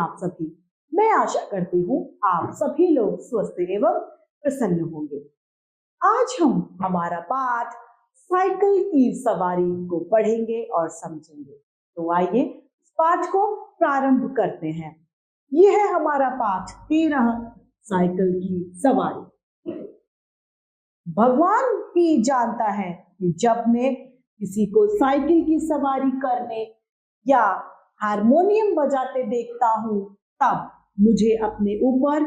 आप सभी। मैं आशा करती हूँ आप सभी लोग स्वस्थ एवं प्रसन्न होंगे। आज हम हमारा पाठ साइकिल की सवारी को पढ़ेंगे और समझेंगे। तो आइए इस पाठ को प्रारंभ करते हैं। यह है हमारा पाठ 13 साइकिल की सवारी। भगवान ही जानता है कि जब मैं किसी को साइकिल की सवारी करने या हारमोनियम बजाते देखता हूं तब मुझे अपने ऊपर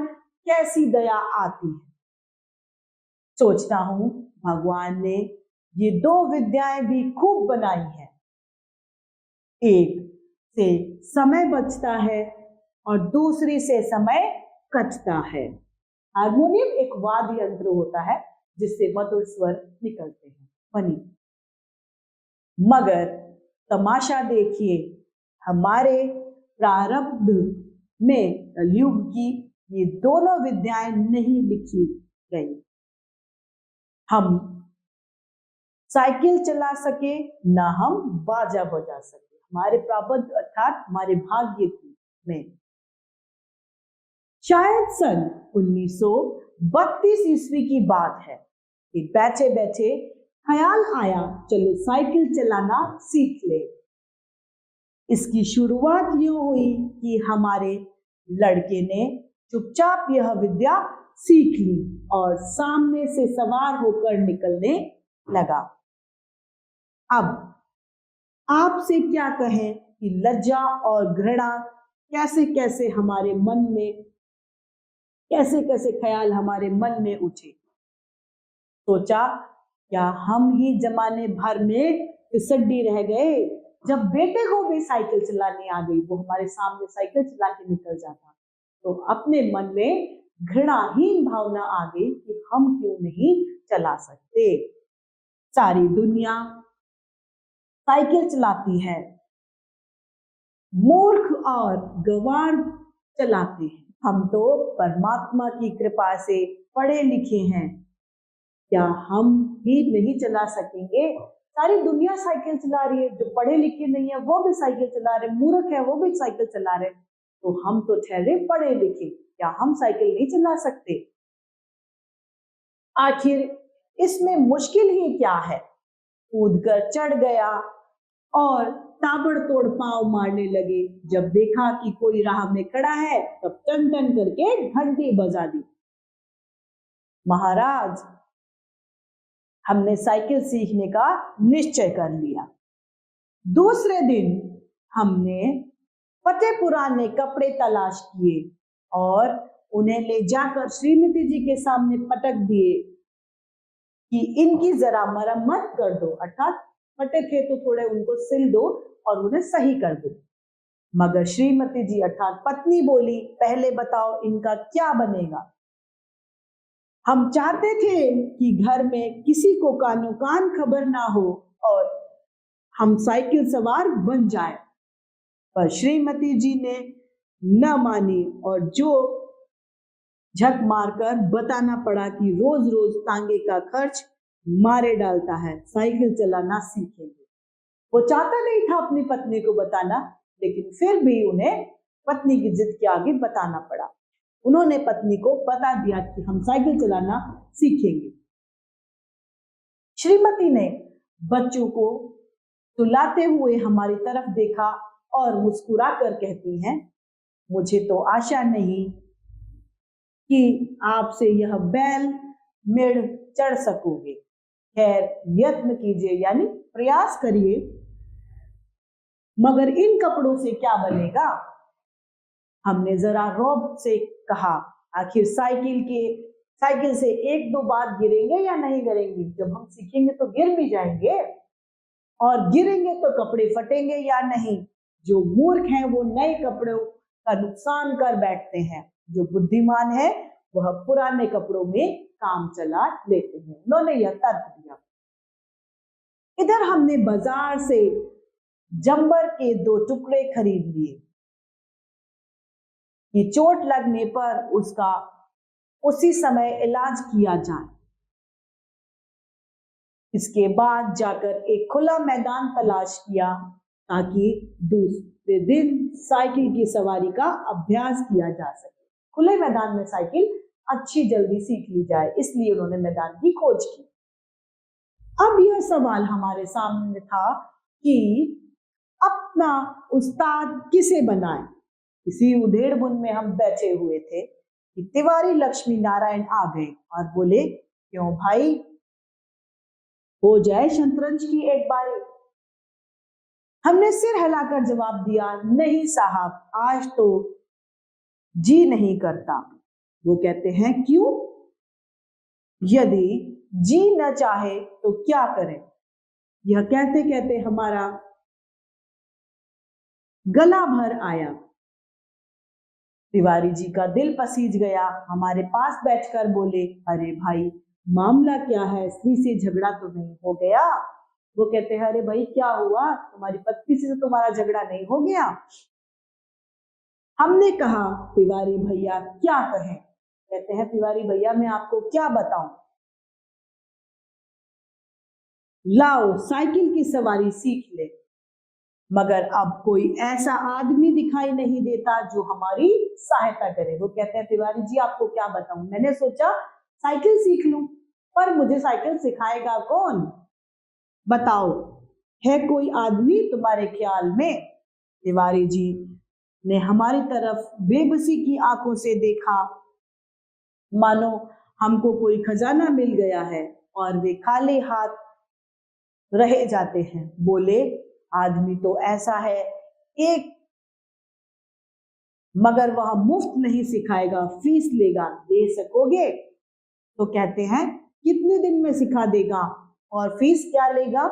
कैसी दया आती है। सोचता हूं भगवान ने ये 2 विद्याएं भी खूब बनाई हैं। एक से समय बचता है और दूसरी से समय कटता है। हारमोनियम एक वाद्य यंत्र होता है जिससे मधुर स्वर निकलते हैं, फनी। मगर तमाशा देखिए, हमारे प्रारब्ध में कलयुग की ये दोनों विद्याएं नहीं लिखी गई। हम साइकिल चला सके ना हम बाजा बजा सके। हमारे प्रारब्ध अर्थात हमारे भाग्य में शायद सन 1932 ईस्वी की बात है कि बैठे बैठे ख्याल आया चलो साइकिल चलाना सीख ले। इसकी शुरुआत यूं हुई कि हमारे लड़के ने चुपचाप यह विद्या सीख ली और सामने से सवार होकर निकलने लगा। अब आपसे क्या कहें कि लज्जा और घृणा कैसे कैसे हमारे मन में, कैसे कैसे ख्याल हमारे मन में उठे। सोचा क्या हम ही जमाने भर में फिसड्डी रह गए। जब बेटे को भी साइकिल चलाने आ गई, वो हमारे सामने साइकिल चला के निकल जाता, तो अपने मन में घृणाहीन भावना आ गई कि हम क्यों नहीं चला सकते। सारी दुनिया साइकिल चलाती है, मूर्ख और गंवार चलाते हैं। हम तो परमात्मा की कृपा से पढ़े लिखे हैं, क्या हम ही नहीं चला सकेंगे? सारी दुनिया साइकिल चला रही है, जो पढ़े लिखे नहीं है वो भी साइकिल चला रहे, मूर्ख है वो भी साइकिल चला रहे, तो हम तो ठहरे पढ़े लिखे, क्या हम साइकिल नहीं चला सकते? आखिर इसमें मुश्किल ही क्या है? कूदकर चढ़ गया और ताबड़तोड़ पांव मारने लगे। जब देखा कि कोई राह में खड़ा है तब टन टन करके घंटी बजा दी। महाराज, हमने साइकिल सीखने का निश्चय कर लिया। दूसरे दिन हमने फटे पुराने कपड़े तलाश किए और उन्हें ले जाकर श्रीमती जी के सामने पटक दिए कि इनकी जरा मरम्मत कर दो, अर्थात फटे थे तो थोड़े उनको सिल दो और उन्हें सही कर दो। मगर श्रीमती जी अर्थात पत्नी बोली, पहले बताओ इनका क्या बनेगा? हम चाहते थे कि घर में किसी को कानो कान खबर ना हो और हम साइकिल सवार बन जाए, पर श्रीमती जी ने न मानी और जो झक मारकर बताना पड़ा कि रोज रोज तांगे का खर्च मारे डालता है, साइकिल चलाना सीखेंगे। वो चाहता नहीं था अपनी पत्नी को बताना, लेकिन फिर भी उन्हें पत्नी की जिद के आगे बताना पड़ा। उन्होंने पत्नी को बता दिया कि हम साइकिल चलाना सीखेंगे। श्रीमती ने बच्चों को सुलाते हुए हमारी तरफ देखा और मुस्कुराकर कहती हैं, मुझे तो आशा नहीं कि आपसे यह बैल मेढ़ चढ़ सकोगे। खैर यत्न कीजिए, यानी प्रयास करिए, मगर इन कपड़ों से क्या बनेगा? हमने जरा रौब से कहा, आखिर साइकिल से 1-2 बार गिरेंगे या नहीं गिरेंगे? जब हम सीखेंगे तो गिर भी जाएंगे, और गिरेंगे तो कपड़े फटेंगे या नहीं? जो मूर्ख हैं वो नए कपड़ों का नुकसान कर बैठते हैं, जो बुद्धिमान है वह पुराने कपड़ों में काम चला लेते हैं। उन्होंने यह तर्क दिया। इधर हमने बाजार से जंबर के 2 टुकड़े खरीद लिए कि चोट लगने पर उसका उसी समय इलाज किया जाए। इसके बाद जाकर एक खुला मैदान तलाश किया ताकि दूसरे दिन साइकिल की सवारी का अभ्यास किया जा सके, खुले मैदान में साइकिल अच्छी जल्दी सीख ली जाए, इसलिए उन्होंने मैदान की खोज की। अब यह सवाल हमारे सामने था कि अपना उस्ताद किसे बनाए। इसी उधेड़-बुन में हम बैठे हुए थे कि तिवारी लक्ष्मी नारायण आ गए और बोले, क्यों भाई, हो जाए शतरंज की एक बारी। हमने सिर हिलाकर जवाब दिया, नहीं साहब, आज तो जी नहीं करता। वो कहते हैं, क्यों? यदि जी न चाहे तो क्या करें? यह कहते कहते हमारा गला भर आया। तिवारी जी का दिल पसीज गया, हमारे पास बैठकर बोले, अरे भाई, मामला क्या है? स्त्री से झगड़ा तो नहीं हो गया? वो कहते हैं, अरे भाई क्या हुआ? तुम्हारी पत्नी से तुम्हारा झगड़ा नहीं हो गया? हमने कहा, तिवारी भैया क्या कहें? कहते हैं, तिवारी भैया मैं आपको क्या बताऊं? लाओ साइकिल की सवारी सीख ले। मगर अब कोई ऐसा आदमी दिखाई नहीं देता जो हमारी सहायता करे। वो कहते हैं, तिवारी जी आपको क्या बताऊं, मैंने सोचा साइकिल सीख लूं, पर मुझे साइकिल सिखाएगा कौन? बताओ, है कोई आदमी तुम्हारे ख्याल में? तिवारी जी ने हमारी तरफ बेबसी की आंखों से देखा, मानो हमको कोई खजाना मिल गया है, और वे खाली हाथ रह जाते हैं। बोले, आदमी तो ऐसा है एक, मगर वह मुफ्त नहीं सिखाएगा, फीस लेगा, दे सकोगे? तो कहते हैं, कितने दिन में सिखा देगा और फीस क्या लेगा?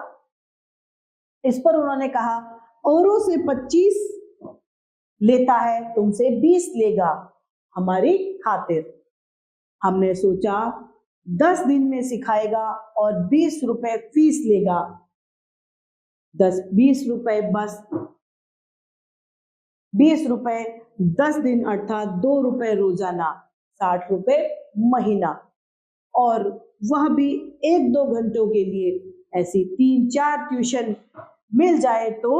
इस पर उन्होंने कहा, औरों से 25 लेता है, तुमसे 20 लेगा हमारी खातिर। हमने सोचा 10 दिन में सिखाएगा और 20 रुपए फीस लेगा। 20 रुपए बस 20 रुपए 10 दिन अर्थात 2 रुपए रोजाना, 60 रुपए महीना, और वह भी 1-2 घंटों के लिए। ऐसी 3-4 ट्यूशन मिल जाए तो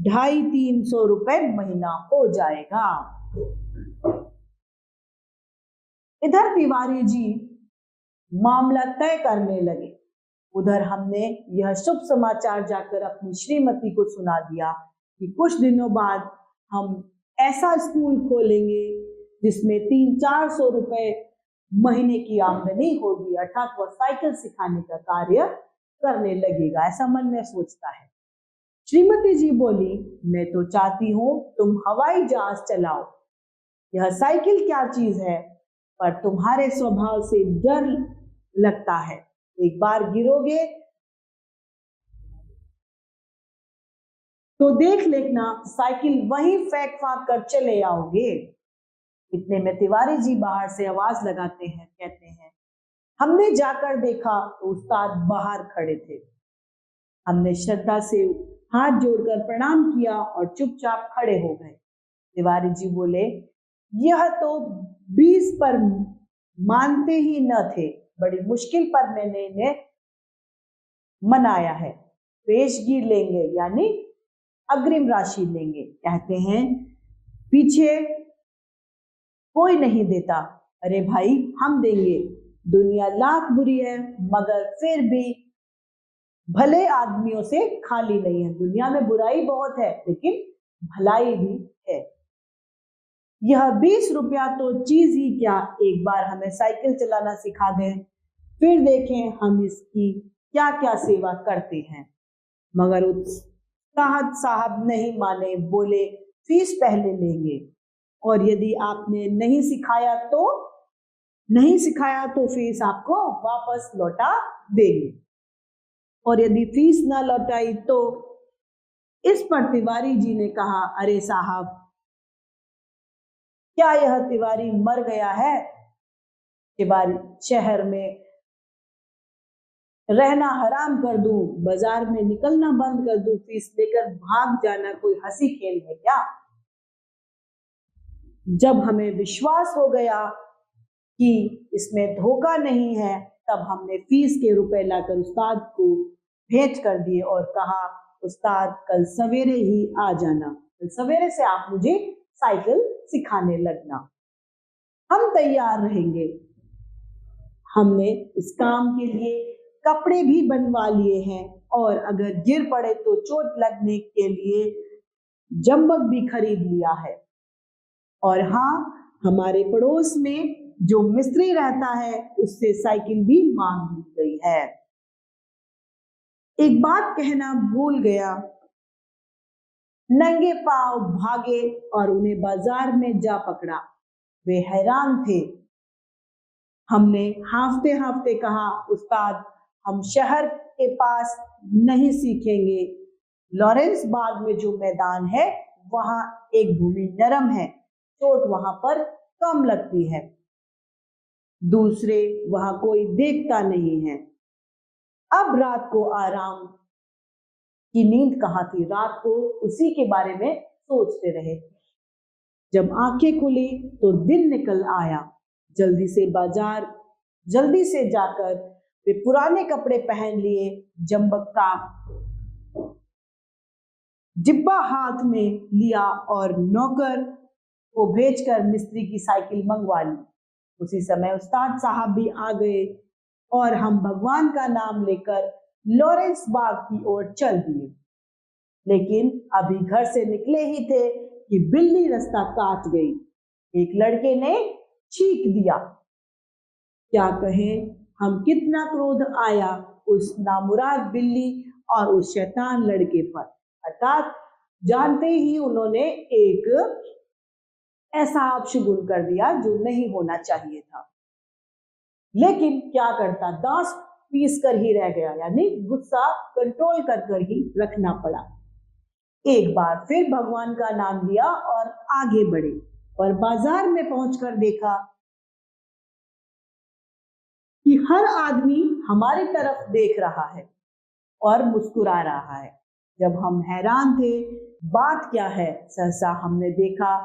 250-300 रुपए महीना हो जाएगा। इधर तिवारी जी मामला तय करने लगे, उधर हमने यह शुभ समाचार जाकर अपनी श्रीमती को सुना दिया कि कुछ दिनों बाद हम ऐसा स्कूल खोलेंगे जिसमें 300-400 रुपए महीने की आमदनी होगी, अर्थात वह साइकिल सिखाने का कार्य करने लगेगा, ऐसा मन में सोचता है। श्रीमती जी बोली, मैं तो चाहती हूं तुम हवाई जहाज चलाओ, यह साइकिल क्या चीज है, पर तुम्हारे स्वभाव से डर लगता है, एक बार गिरोगे तो देख लेना साइकिल वहीं फेंक फाक कर चले आओगे। इतने में तिवारी जी बाहर से आवाज लगाते हैं, कहते हैं, हमने जाकर देखा तो उस्ताद बाहर खड़े थे। हमने श्रद्धा से हाथ जोड़कर प्रणाम किया और चुपचाप खड़े हो गए। तिवारी जी बोले, यह तो 20 पर मानते ही न थे, बड़ी मुश्किल पर मैंने इन्हें मनाया है, पेशगी लेंगे यानी अग्रिम राशि लेंगे। कहते हैं, पीछे कोई नहीं देता। अरे भाई हम देंगे, दुनिया लाख बुरी है मगर फिर भी भले आदमियों से खाली नहीं है। दुनिया में बुराई बहुत है लेकिन भलाई भी है। यह 20 रुपया तो चीज ही क्या, एक बार हमें साइकिल चलाना सिखा दें, फिर देखें हम इसकी क्या क्या सेवा करते हैं। मगर उस्ताद साहब नहीं माने, बोले फीस पहले लेंगे, और यदि आपने नहीं सिखाया तो फीस आपको वापस लौटा देंगे, और यदि फीस ना लौटाई तो। इस पर तिवारी जी ने कहा, अरे साहब, क्या यह तिवारी मर गया है? तिवारी शहर में रहना हराम कर दूं, बाजार में निकलना बंद कर दूं, फीस लेकर भाग जाना कोई हंसी खेल है क्या? जब हमें विश्वास हो गया कि इसमें धोखा नहीं है, तब हमने फीस के रुपए लाकर उस्ताद को भेंट कर दिए और कहा, उस्ताद कल सवेरे ही आ जाना। कल सवेरे से आप मुझे साइकिल सिखाने लगना, हम तैयार रहेंगे। हमने इस काम के लिए कपड़े भी बनवा लिए हैं और अगर गिर पड़े तो चोट लगने के लिए जंबक भी खरीद लिया है। और हाँ, हमारे पड़ोस में जो मिस्त्री रहता है उससे साइकिल भी मांग ली गई है। एक बात कहना भूल गया, नंगे पांव भागे और उन्हें बाजार में जा पकड़ा। वे हैरान थे। हमने हांफते हांफते कहा, उस्ताद हम शहर के पास नहीं सीखेंगे। लॉरेंस बाग में जो मैदान है वहां एक भूमि नरम है, चोट वहां पर कम लगती है। दूसरे वहां कोई देखता नहीं है। अब रात को आराम की नींद कहाँ थी, रात को उसी के बारे में सोचते रहे। जब आंखें खुली तो दिन निकल आया। जल्दी से जाकर वे पुराने कपड़े पहन लिए, जंबक का डिब्बा हाथ में लिया और नौकर को भेजकर मिस्त्री की साइकिल मंगवा ली। उसी समय उस्ताद साहब भी आ गए और हम भगवान का नाम लेकर लॉरेंस बाग की ओर चल दिए। लेकिन अभी घर से निकले ही थे कि बिल्ली रास्ता काट गई। एक लड़के ने चीख दिया। क्या कहें हम कितना क्रोध आया उस नामुराद बिल्ली और उस शैतान लड़के पर। अर्थात जानते ही उन्होंने एक ऐसा अपशगुन कर दिया जो नहीं होना चाहिए था। लेकिन क्या करता, दांत पीस कर ही रह गया, यानी गुस्सा कंट्रोल कर ही रखना पड़ा। एक बार फिर भगवान का नाम लिया और आगे बढ़े, पर बाजार में पहुंचकर देखा कि हर आदमी हमारी तरफ देख रहा है और मुस्कुरा रहा है। जब हम हैरान थे बात क्या है, सहसा हमने देखा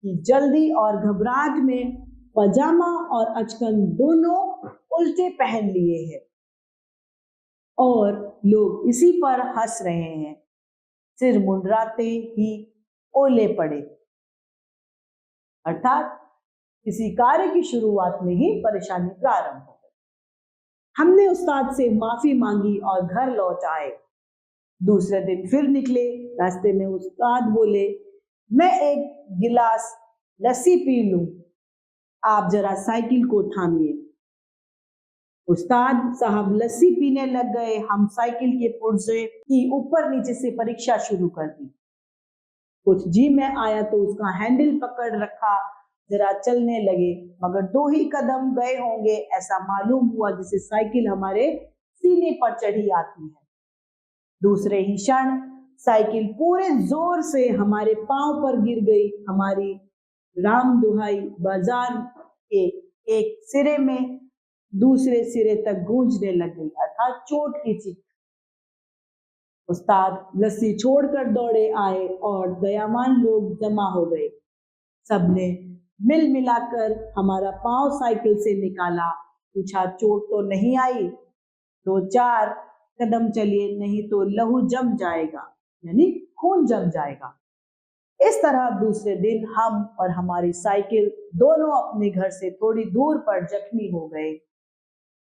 कि जल्दी और घबराहट में पजामा और अचकन दोनों उल्टे पहन लिए हैं और लोग इसी पर हंस रहे हैं। सिर मुंडराते ही ओले पड़े। अर्थात किसी कार्य की शुरुआत में ही परेशानी प्रारंभ हो गई। हमने उस्ताद से माफी मांगी और घर लौट आए। दूसरे दिन फिर निकले। रास्ते में उस्ताद बोले, मैं एक गिलास लस्सी पी लूं, आप जरा साइकिल को थामिए। उस्ताद साहब लस्सी पीने लग गए। हम साइकिल के पुर्जे की ऊपर नीचे से परीक्षा शुरू कर दी। कुछ जी में आया तो उसका हैंडल पकड़ रखा, जरा चलने लगे, मगर 2 ही कदम गए होंगे ऐसा मालूम हुआ जैसे साइकिल हमारे सीने पर चढ़ी आती है। दूसरे ही क्षण साइकिल पूरे जोर से हमारे पांव पर गिर गई। हमारी राम दुहाई बाजार के एक सिरे में दूसरे सिरे तक गूंजने लग गई, अर्थात चोट की चीख। उस्ताद लस्सी छोड़कर दौड़े आए और दयावान लोग जमा हो गए। सबने मिल मिलाकर हमारा पांव साइकिल से निकाला। पूछा, चोट तो नहीं आई? 2-4 कदम चलिए, नहीं तो लहू जम जाएगा, यानी खून जम जाएगा। इस तरह दूसरे दिन हम और हमारी साइकिल दोनों अपने घर से थोड़ी दूर पर जख्मी हो गए।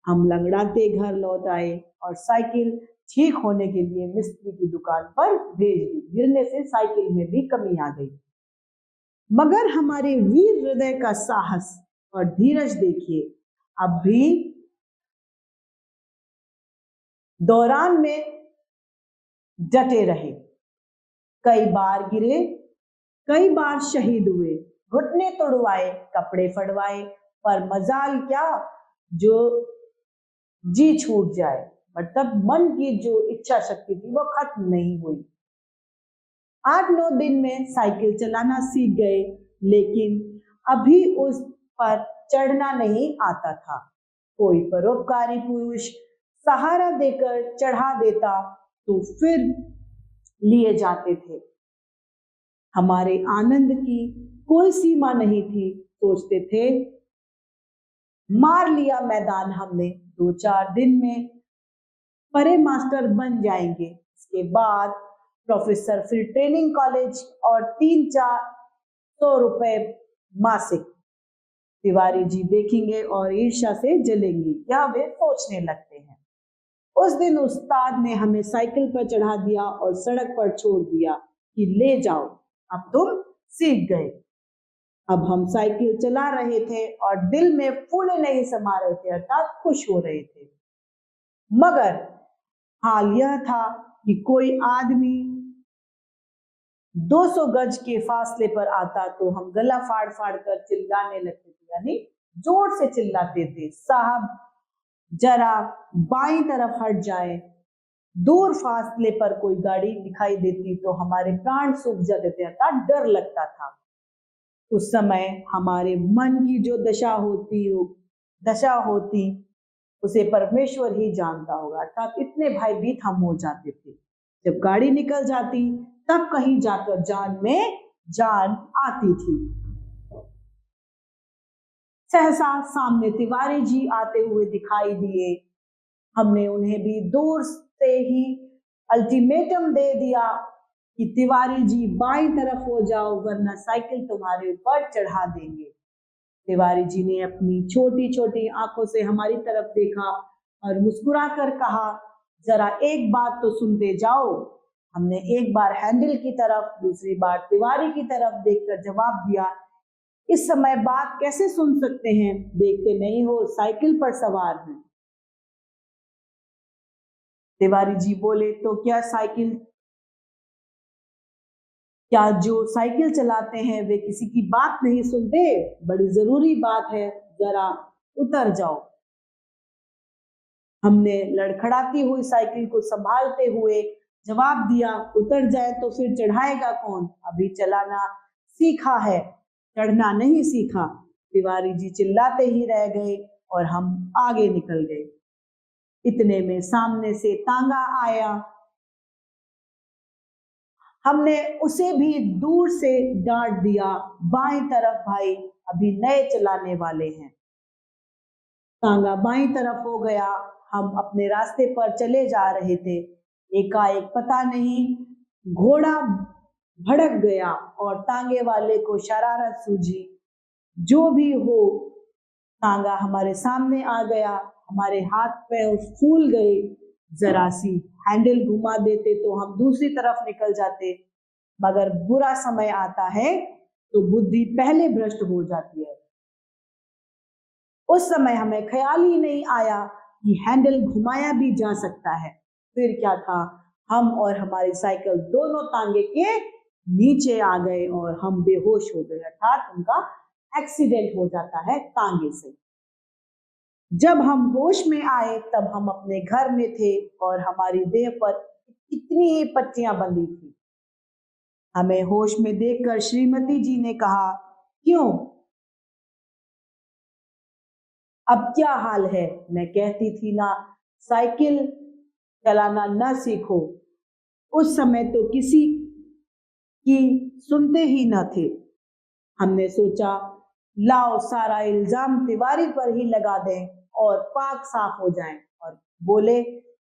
हम लंगड़ाते घर लौट आए और साइकिल ठीक होने के लिए मिस्त्री की दुकान पर भेज दी। गिरने से साइकिल में भी कमी आ गई, मगर हमारे वीर हृदय का साहस और धीरज देखिए। अब भी दौरान में डटे रहे। कई बार गिरे, कई बार शहीद हुए, घुटने तोड़वाए, कपड़े फड़वाए, पर मजाल क्या जो जी छूट जाए, मतलब मन की जो इच्छा शक्ति थी वो खत्म नहीं हुई। 8-9 दिन में साइकिल चलाना सीख गए, लेकिन अभी उस पर चढ़ना नहीं आता था। कोई परोपकारी पुरुष सहारा देकर चढ़ा देता तो फिर लिए जाते थे। हमारे आनंद की कोई सीमा नहीं थी। सोचते थे मार लिया मैदान हमने, 2-4 दिन में परे मास्टर बन जाएंगे। इसके बाद प्रोफेसर फिर ट्रेनिंग कॉलेज और 300-400 रुपए मासिक। तिवारी जी देखेंगे और ईर्ष्या से जलेंगे, क्या वे सोचने लगते हैं। उस दिन उस्ताद ने हमें साइकिल पर चढ़ा दिया और सड़क पर छोड़ दिया कि ले जाओ, अब तुम सीख गए। अब हम साइकिल चला रहे थे और दिल में फूले नहीं समा रहे थे, अर्थात खुश हो रहे थे। मगर हाल यह था कि कोई आदमी 200 गज के फासले पर आता तो हम गला फाड़ फाड़ कर चिल्लाने लगते थे, यानी जोर से चिल्लाते थे, साहब जरा बाईं तरफ हट जाए। दूर फासले पर कोई गाड़ी दिखाई देती तो हमारे प्राण सूख जाते थे, अर्थात डर लगता था। उस समय हमारे मन की जो दशा होती उसे परमेश्वर ही जानता होगा, अर्थात इतने भयभीत हम हो जाते थे। जब गाड़ी निकल जाती तब कहीं जाकर जान में जान आती थी। सहसा सामने तिवारी जी आते हुए दिखाई दिए। हमने उन्हें भी दूर से ही अल्टीमेटम दे दिया कि तिवारी जी बाईं तरफ हो जाओ वरना साइकिल तुम्हारे ऊपर चढ़ा देंगे। तिवारी जी ने अपनी छोटी छोटी आंखों से हमारी तरफ देखा और मुस्कुराकर कहा, जरा एक बात तो सुनते जाओ। हमने एक बार हैंडल की तरफ, दूसरी बार तिवारी की तरफ देखकर जवाब दिया, इस समय बात कैसे सुन सकते हैं, देखते नहीं हो साइकिल पर सवार हैं। तिवारी जी बोले, तो क्या जो साइकिल चलाते हैं वे किसी की बात नहीं सुनते? बड़ी जरूरी बात है, जरा उतर जाओ। हमने लड़खड़ाती हुई साइकिल को संभालते हुए जवाब दिया, उतर जाए तो फिर चढ़ाएगा कौन? अभी चलाना सीखा है, चढ़ना नहीं सीखा। तिवारी जी चिल्लाते ही रह गए और हम आगे निकल गए। इतने में सामने से तांगा आया। हमने उसे भी दूर से डांट दिया, बाईं तरफ भाई, अभी नए चलाने वाले हैं। तांगा बाईं तरफ हो गया। हम अपने रास्ते पर चले जा रहे थे। एकाएक पता नहीं घोड़ा भड़क गया और तांगे वाले को शरारत सूझी। जो भी हो, तांगा हमारे सामने आ गया। हमारे हाथ पैर फूल गए। जरा सी हैंडल घुमा देते तो हम दूसरी तरफ निकल जाते, मगर बुरा समय आता है तो बुद्धि पहले भ्रष्ट हो जाती है। उस समय हमें ख्याल ही नहीं आया कि हैंडल घुमाया भी जा सकता है। फिर क्या था, हम और हमारी साइकिल दोनों तांगे के नीचे आ गए और हम बेहोश हो गए, अर्थात उनका एक्सीडेंट हो जाता है तांगे से। जब हम होश में आए तब हम अपने घर में थे और हमारी देह पर कितनी ही पट्टियां बंधी थी। हमें होश में देखकर श्रीमती जी ने कहा, क्यों, अब क्या हाल है? मैं कहती थी ना, साइकिल चलाना न सीखो। उस समय तो किसी की सुनते ही न थे। हमने सोचा लाओ सारा इल्जाम तिवारी पर ही लगा दें और पाक साफ हो जाएं, और बोले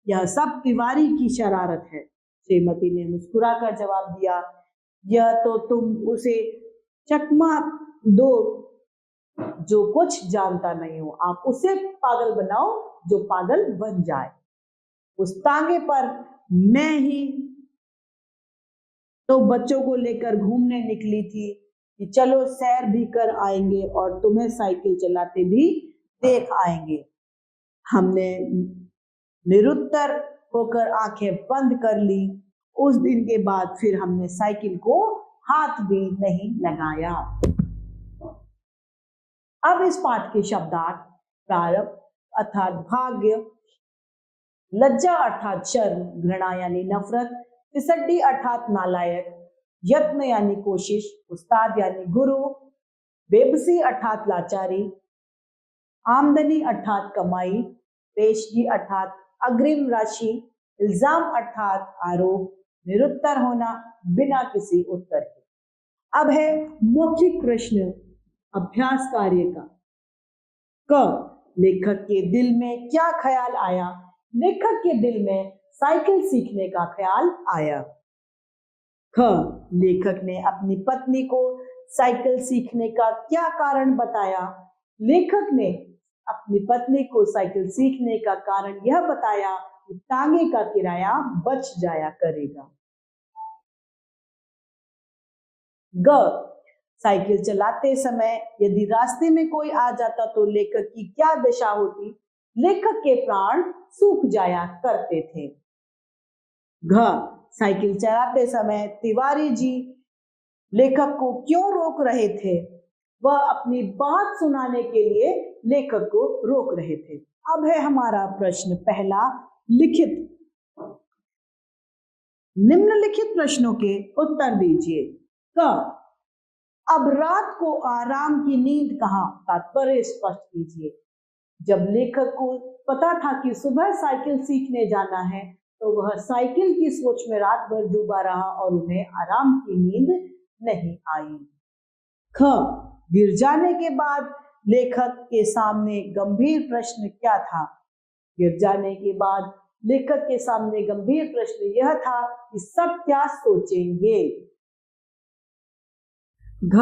यह सब तिवारी की शरारत है। श्रीमती ने मुस्कुराकर जवाब दिया, यह तो तुम उसे चकमा दो जो कुछ जानता नहीं हो, आप उसे पागल बनाओ जो पागल बन जाए। उस तांगे पर मैं ही तो बच्चों को लेकर घूमने निकली थी कि चलो सैर भी कर आएंगे और तुम्हें साइकिल चलाते भी देख आएंगे। हमने निरुत्तर होकर आंखें बंद कर ली। उस दिन के बाद फिर हमने साइकिल को हाथ भी नहीं लगाया। अब इस पाठ के शब्दार्थ, प्रारंभ अर्थात भाग्य, लज्जा अर्थात शर्म, घृणा यानी नफरत, तिसड्डी अर्थात नालायक, यत्न यानी कोशिश, उस्ताद यानी गुरु, बेबसी अर्थात लाचारी, आमदनी अर्थात कमाई, पेशगी अर्थात अग्रिम राशि, इल्जाम अर्थात आरोप, निरुत्तर होना बिना किसी उत्तर के। अब है मौखिक प्रश्न अभ्यास कार्य का। क, लेखक के दिल में क्या ख्याल आया? लेखक के दिल में साइकिल सीखने का ख्याल आया। ख, लेखक ने अपनी पत्नी को साइकिल सीखने का क्या कारण बताया? लेखक ने अपनी पत्नी को साइकिल सीखने का कारण यह बताया कि टांगे का किराया बच जाया करेगा। ग, साइकिल चलाते समय यदि रास्ते में कोई आ जाता तो लेखक की क्या दशा होती? लेखक के प्राण सूख जाया करते थे। घ, साइकिल चलाते समय तिवारी जी लेखक को क्यों रोक रहे थे? वह अपनी बात सुनाने के लिए लेखक को रोक रहे थे। अब है हमारा प्रश्न पहला, लिखित। निम्नलिखित प्रश्नों के उत्तर दीजिए। क, अब रात को आराम की नींद कहाँ? तात्पर्य स्पष्ट कीजिए। जब लेखक को पता था कि सुबह साइकिल सीखने जाना है तो वह साइकिल की सोच में रात भर डूबा रहा और उन्हें आराम की नींद नहीं आई। ख, गिर जाने के बाद लेखक के सामने गंभीर प्रश्न क्या था? गिर जाने के बाद लेखक के सामने गंभीर प्रश्न यह था कि सब क्या सोचेंगे। घ,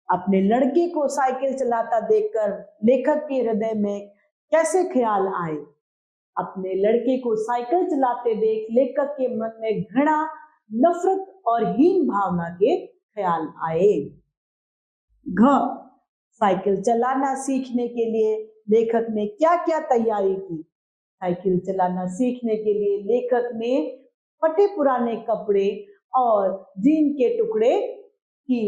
अपने लड़के को साइकिल चलाता देखकर लेखक के हृदय में कैसे ख्याल आए? अपने लड़के को साइकिल चलाते देख लेखक के मन में घृणा, नफरत और हीन भावना के ख्याल आए। घ, साइकिल चलाना सीखने के लिए लेखक ने क्या क्या तैयारी की? साइकिल चलाना सीखने के लिए लेखक ने फटे पुराने कपड़े और जीन के टुकड़े की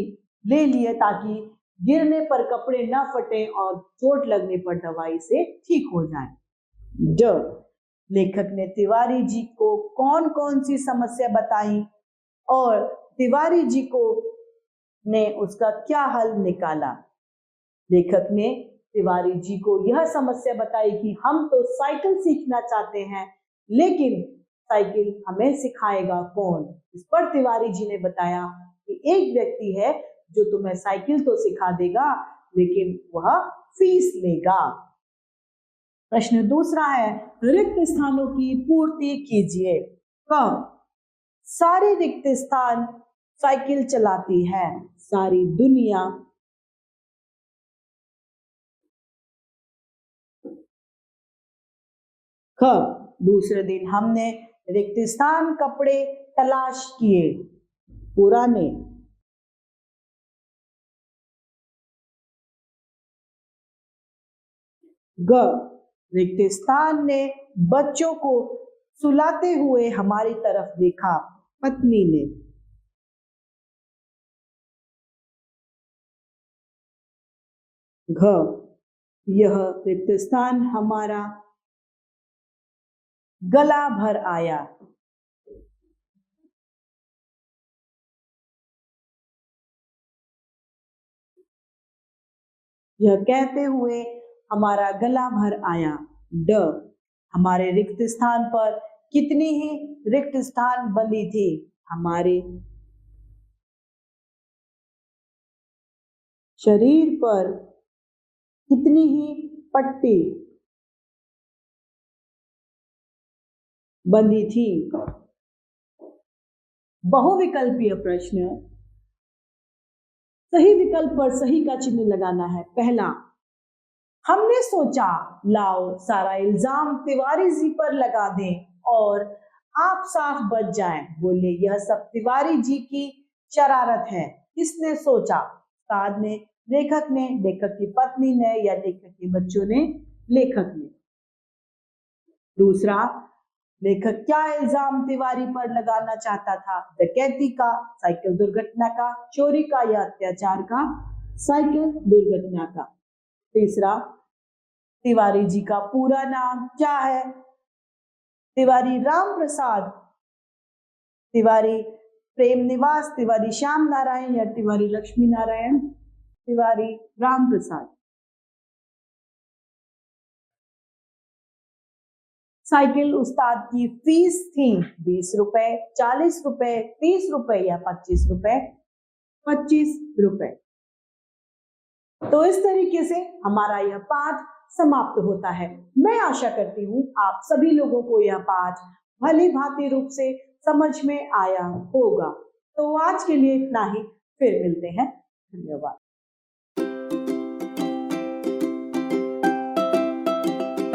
ले लिए ताकि गिरने पर कपड़े न फटे और चोट लगने पर दवाई से ठीक हो जाए। ड, लेखक ने तिवारी जी को कौन कौन सी समस्या बताई और तिवारी जी को ने उसका क्या हल निकाला? लेखक ने तिवारी जी को यह समस्या बताई कि हम तो साइकिल सीखना चाहते हैं लेकिन साइकिल हमें सिखाएगा कौन? इस पर तिवारी जी ने बताया कि एक व्यक्ति है जो तुम्हें साइकिल तो सिखा देगा लेकिन वह फीस लेगा। प्रश्न दूसरा है, रिक्त स्थानों की पूर्ति कीजिए। क, सारे रिक्त स्थान साइकिल चलाती है, सारी दुनिया ख, दूसरे दिन हमने रिक्त स्थान कपड़े तलाश किए, पुराने। ग, रिक्त स्थान ने बच्चों को सुलाते हुए हमारी तरफ देखा, पत्नी ने। घ, यह रिक्त स्थान हमारा गला भर आया। यह कहते हुए हमारा गला भर आया। ड, हमारे रिक्त स्थान पर कितनी ही रिक्त स्थान बंधी थी? हमारे शरीर पर कितनी ही पट्टी बंधी थी? बहुविकल्पीय प्रश्न, सही विकल्प पर सही का चिन्ह लगाना है। पहला, हमने सोचा लाओ सारा इल्जाम तिवारी जी पर लगा दें और आप साफ बच जाएं। बोले यह सब तिवारी जी की शरारत है। किसने सोचा? उस्ताद ने, लेखक ने, लेखक की पत्नी ने या लेखक के बच्चों ने? लेखक ने। दूसरा, लेखक क्या इल्जाम तिवारी पर लगाना चाहता था? डकैती का, साइकिल दुर्घटना का, चोरी का या अत्याचार का? साइकिल दुर्घटना का। तीसरा, तिवारी जी का पूरा नाम क्या है? तिवारी राम प्रसाद, तिवारी प्रेम निवास, तिवारी श्याम नारायण या तिवारी लक्ष्मी नारायण? तिवारी राम प्रसाद। साइकिल उस्ताद की फीस थी 20 रुपए, 40 रुपए, 30 रुपए या 25 रुपए? 25 रुपए। तो इस तरीके से हमारा यह पाठ समाप्त होता है। मैं आशा करती हूँ आप सभी लोगों को यह पाठ भली भांति रूप से समझ में आया होगा। तो आज के लिए इतना ही, फिर मिलते हैं। धन्यवाद।